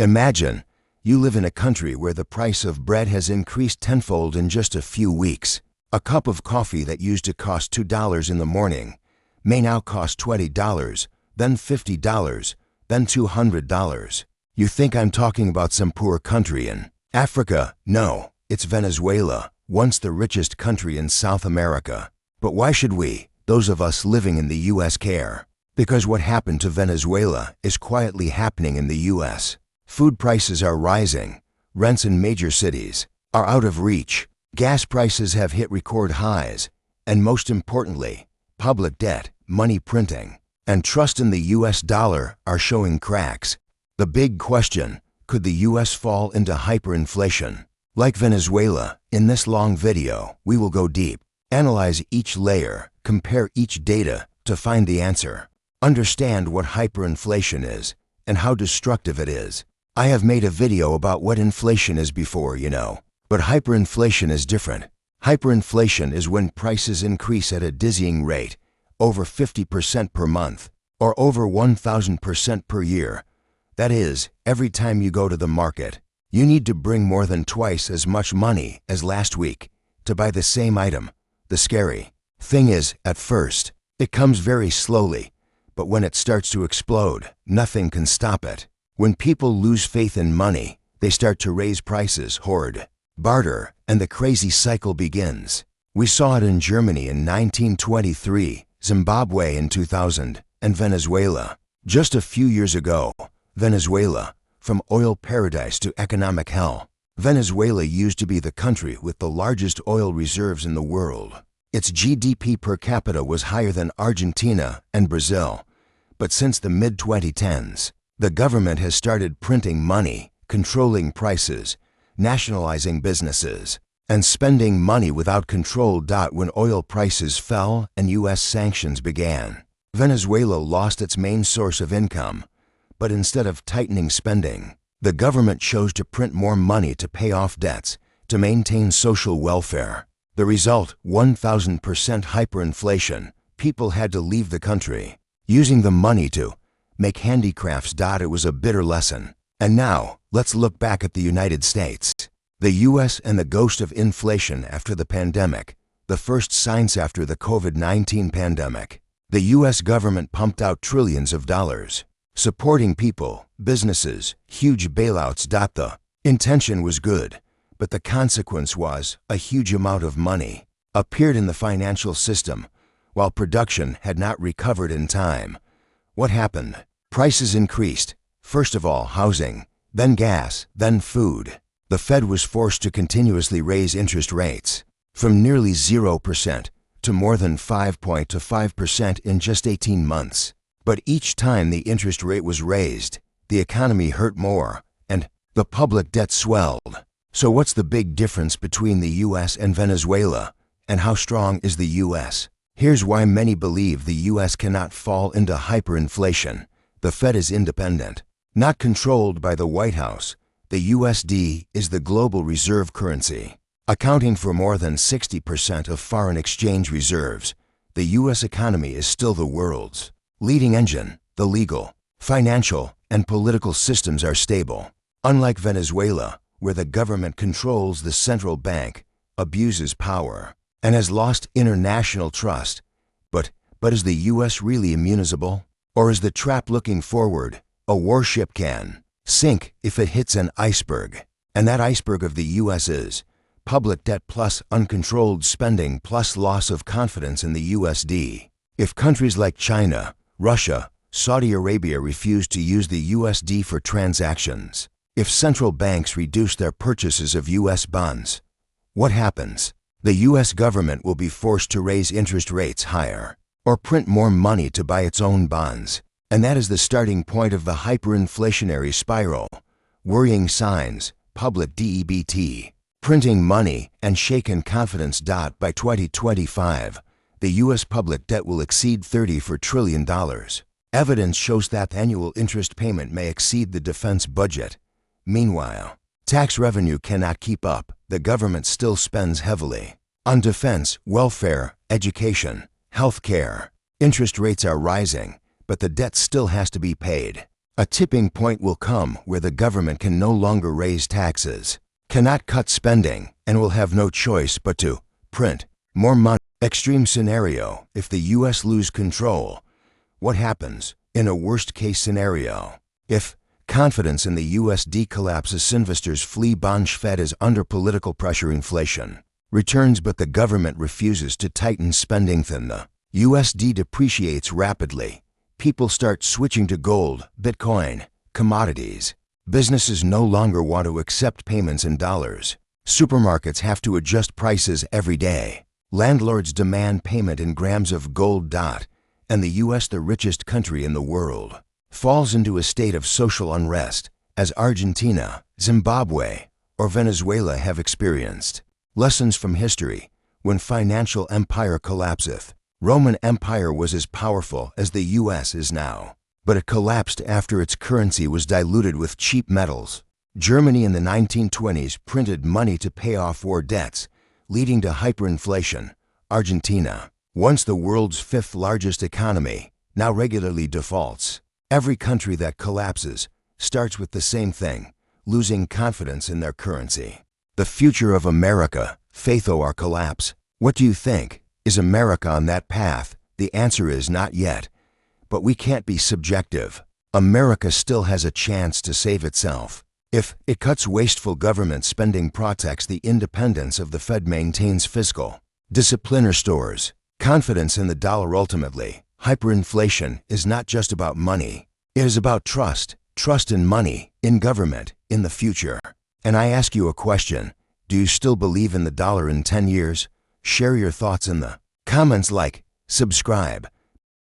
Imagine you live in a country where the price of bread has increased tenfold in just a few weeks. A cup of coffee that used to cost $2 in the morning may now cost $20, then $50, then $200. You think I'm talking about some poor country in Africa? No, it's Venezuela, once the richest country in South America. But why should we, those of us living in the U.S., care? Because what happened to Venezuela is quietly happening in the U.S. Food prices are rising, rents in major cities are out of reach, gas prices have hit record highs, and most importantly, public debt, money printing, and trust in the U.S. dollar are showing cracks. The big question, could the U.S. fall into hyperinflation? Like Venezuela, in this long video, we will go deep, analyze each layer, compare each data to find the answer. Understand what hyperinflation is and how destructive it is. I have made a video about what inflation is before, but hyperinflation is different. Hyperinflation is when prices increase at a dizzying rate, over 50% per month, or over 1,000% per year. That is, every time you go to the market, you need to bring more than twice as much money as last week to buy the same item. The scary thing is, at first, it comes very slowly, but when it starts to explode, nothing can stop it. When people lose faith in money, they start to raise prices, hoard, barter, and the crazy cycle begins. We saw it in Germany in 1923, Zimbabwe in 2000, and Venezuela. Just a few years ago, Venezuela, from oil paradise to economic hell. Venezuela used to be the country with the largest oil reserves in the world. Its GDP per capita was higher than Argentina and Brazil. But since the mid-2010s, the government has started printing money, controlling prices, nationalizing businesses, and spending money without control. When oil prices fell and U.S. sanctions began, Venezuela lost its main source of income. But instead of tightening spending, the government chose to print more money to pay off debts, to maintain social welfare. The result, 1,000% hyperinflation. People had to leave the country, using the money to make handicrafts. It was a bitter lesson. And now, let's look back at the United States. The U.S. and the ghost of inflation after the pandemic, the first signs after the COVID-19 pandemic. The U.S. government pumped out trillions of dollars, supporting people, businesses, huge bailouts. The intention was good, but the consequence was a huge amount of money appeared in the financial system, while production had not recovered in time. What happened? Prices increased. First of all, housing, then gas, then food. The Fed was forced to continuously raise interest rates from nearly 0% to more than 5.25% in just 18 months. But each time the interest rate was raised, the economy hurt more, and the public debt swelled. So what's the big difference between the U.S. and Venezuela, and how strong is the U.S.? Here's why many believe the U.S. cannot fall into hyperinflation. The Fed is independent, not controlled by the White House. The USD is the global reserve currency, accounting for more than 60% of foreign exchange reserves. The U.S. economy is still the world's leading engine. The legal, financial, and political systems are stable. Unlike Venezuela, where the government controls the central bank, abuses power, and has lost international trust. But is the U.S. really immunizable? Or is the trap looking forward? A warship can sink if it hits an iceberg. And that iceberg of the U.S. is public debt plus uncontrolled spending plus loss of confidence in the USD. If countries like China, Russia, Saudi Arabia refuse to use the USD for transactions, if central banks reduce their purchases of U.S. bonds, what happens? The U.S. government will be forced to raise interest rates higher or print more money to buy its own bonds. And that is the starting point of the hyperinflationary spiral. Worrying signs, public debt, printing money, and shaken confidence. By 2025, the U.S. public debt will exceed $34 trillion. Evidence shows that annual interest payment may exceed the defense budget. Meanwhile, tax revenue cannot keep up. The government still spends heavily on defense, welfare, education, health care. Interest rates are rising, but the debt still has to be paid. A tipping point will come where the government can no longer raise taxes, cannot cut spending, and will have no choice but to print more money. Extreme scenario: if the U.S. lose control, what happens? In a worst-case scenario, if confidence in the USD collapses, investors flee, bonds, Fed is under political pressure, inflation returns but the government refuses to tighten spending, then the USD depreciates rapidly. People start switching to gold, Bitcoin, commodities. Businesses no longer want to accept payments in dollars. Supermarkets have to adjust prices every day. Landlords demand payment in grams of gold. And the U.S., the richest country in the world, falls into a state of social unrest, as Argentina, Zimbabwe, or Venezuela have experienced. Lessons from history: when financial empire collapseth. Roman Empire was as powerful as the U.S. is now, but it collapsed after its currency was diluted with cheap metals. Germany in the 1920s printed money to pay off war debts, leading to hyperinflation. Argentina, once the world's fifth largest economy, now regularly defaults. Every country that collapses starts with the same thing: losing confidence in their currency. The future of America, faith or collapse. What do you think? Is America on that path? The answer is not yet. But we can't be subjective. America still has a chance to save itself. If it cuts wasteful government spending, protects the independence of the Fed, maintains fiscal discipline, restores confidence in the dollar. Ultimately, hyperinflation is not just about money. It is about trust. Trust in money, in government, in the future. And I ask you a question: do you still believe in the dollar in 10 years? Share your thoughts in the comments, like, subscribe,